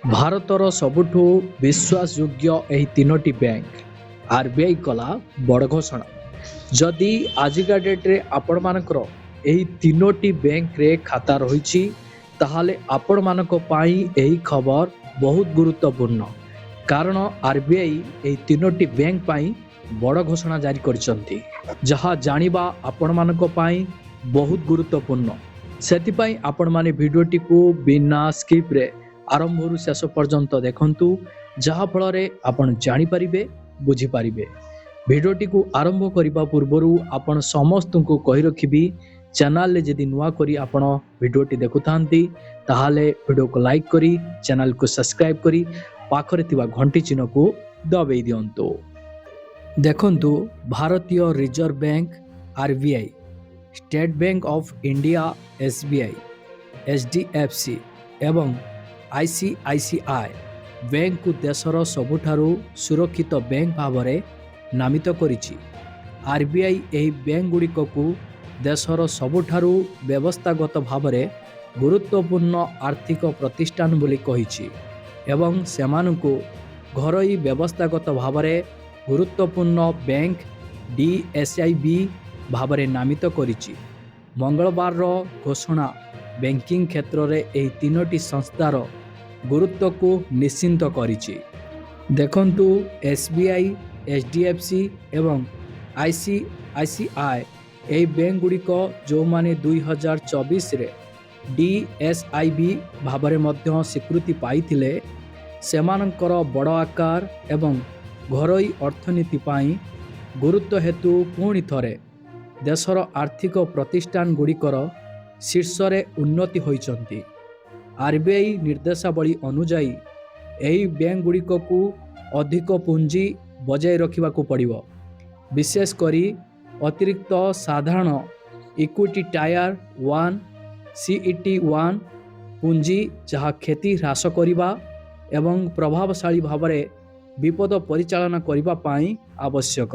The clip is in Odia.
ଭାରତର ସବୁଠୁ ବିଶ୍ୱାସଯୋଗ୍ୟ ଏହି ତିନୋଟି ବ୍ୟାଙ୍କ ଆର୍‌ବିଆଇ କଲା ବଡ଼ ଘୋଷଣା। ଯଦି ଆଜିକା ଡେଟ୍‌ରେ ଆପଣମାନଙ୍କର ଏହି ତିନୋଟି ବ୍ୟାଙ୍କରେ ଖାତା ରହିଛି, ତାହେଲେ ଆପଣମାନଙ୍କ ପାଇଁ ଏହି ଖବର ବହୁତ ଗୁରୁତ୍ୱପୂର୍ଣ୍ଣ। କାରଣ ଆର୍‌ବିଆଇ ଏହି ତିନୋଟି ବ୍ୟାଙ୍କ ପାଇଁ ବଡ଼ ଘୋଷଣା ଜାରି କରିଛନ୍ତି, ଯାହା ଜାଣିବା ଆପଣମାନଙ୍କ ପାଇଁ ବହୁତ ଗୁରୁତ୍ୱପୂର୍ଣ୍ଣ। ସେଥିପାଇଁ ଆପଣମାନେ ଭିଡ଼ିଓଟିକୁ ବିନା ସ୍କିପ୍‌ରେ ଆରମ୍ଭରୁ ଶେଷ ପର୍ଯ୍ୟନ୍ତ ଦେଖନ୍ତୁ, ଯାହାଫଳରେ ଆପଣ ଜାଣିପାରିବେ, ବୁଝିପାରିବେ। ଭିଡ଼ିଓଟିକୁ ଆରମ୍ଭ କରିବା ପୂର୍ବରୁ ଆପଣ ସମସ୍ତଙ୍କୁ କହି ରଖିବି, ଚ୍ୟାନେଲରେ ଯଦି ନୂଆ କରି ଆପଣ ଭିଡ଼ିଓଟି ଦେଖୁଥାନ୍ତି, ତାହେଲେ ଭିଡ଼ିଓକୁ ଲାଇକ୍ କରି ଚ୍ୟାନେଲକୁ ସବସ୍କ୍ରାଇବ୍ କରି ପାଖରେ ଥିବା ଘଣ୍ଟି ଚିହ୍ନକୁ ଦବାଇ ଦିଅନ୍ତୁ। ଦେଖନ୍ତୁ, ଭାରତୀୟ reserve bank RBI, state bank of India SBI, HDFC ଏବଂ ଆଇସିଆଇସିଆଇ ବ୍ୟାଙ୍କକୁ ଦେଶର ସବୁଠାରୁ ସୁରକ୍ଷିତ ବ୍ୟାଙ୍କ ଭାବରେ ନାମିତ କରିଛି। ଆର୍‌ବିଆଇ ଏହି ବ୍ୟାଙ୍କଗୁଡ଼ିକକୁ ଦେଶର ସବୁଠାରୁ ବ୍ୟବସ୍ଥାଗତ ଭାବରେ ଗୁରୁତ୍ୱପୂର୍ଣ୍ଣ ଆର୍ଥିକ ପ୍ରତିଷ୍ଠାନ ବୋଲି କହିଛି ଏବଂ ସେମାନଙ୍କୁ ଘରୋଇ ବ୍ୟବସ୍ଥାଗତ ଭାବରେ ଗୁରୁତ୍ୱପୂର୍ଣ୍ଣ ବ୍ୟାଙ୍କ ଡିଏସ୍ଆଇବି ଭାବରେ ନାମିତ କରିଛି। ମଙ୍ଗଳବାରର ଘୋଷଣା ବ୍ୟାଙ୍କିଂ କ୍ଷେତ୍ରରେ ଏହି ତିନୋଟି ସଂସ୍ଥାର ଗୁରୁତ୍ୱକୁ ନିଶ୍ଚିତ କରିଛି। ଦେଖନ୍ତୁ, ଏସ୍‌ବିଆଇ, ଏଚ୍‌ଡିଏଫ୍‌ସି ଏବଂ ଆଇସିଆଇସିଆଇ ଏହି ବ୍ୟାଙ୍କଗୁଡ଼ିକ ଯେଉଁମାନେ 2024ରେ ଡିଏସ୍ଆଇବି ଭାବରେ ମଧ୍ୟ ସ୍ୱୀକୃତି ପାଇଥିଲେ, ସେମାନଙ୍କର ବଡ଼ ଆକାର ଏବଂ ଘରୋଇ ଅର୍ଥନୀତି ପାଇଁ ଗୁରୁତ୍ୱ ହେତୁ ପୁଣି ଥରେ ଦେଶର ଆର୍ଥିକ ପ୍ରତିଷ୍ଠାନଗୁଡ଼ିକର ଶୀର୍ଷରେ ଉନ୍ନତ ହୋଇଛନ୍ତି। ଆର୍‌ବିଆଇ ନିର୍ଦ୍ଦେଶାବଳୀ ଅନୁଯାୟୀ ଏହି ବ୍ୟାଙ୍କଗୁଡ଼ିକକୁ ଅଧିକ ପୁଞ୍ଜି ବଜାୟ ରଖିବାକୁ ପଡ଼ିବ, ବିଶେଷ କରି ଅତିରିକ୍ତ ସାଧାରଣ ଇକ୍ୱିଟି ଟାୟାର 1 ସିଇଟି1 ପୁଞ୍ଜି, ଯାହା କ୍ଷତି ହ୍ରାସ କରିବା ଏବଂ ପ୍ରଭାବଶାଳୀ ଭାବରେ ବିପଦ ପରିଚାଳନା କରିବା ପାଇଁ ଆବଶ୍ୟକ।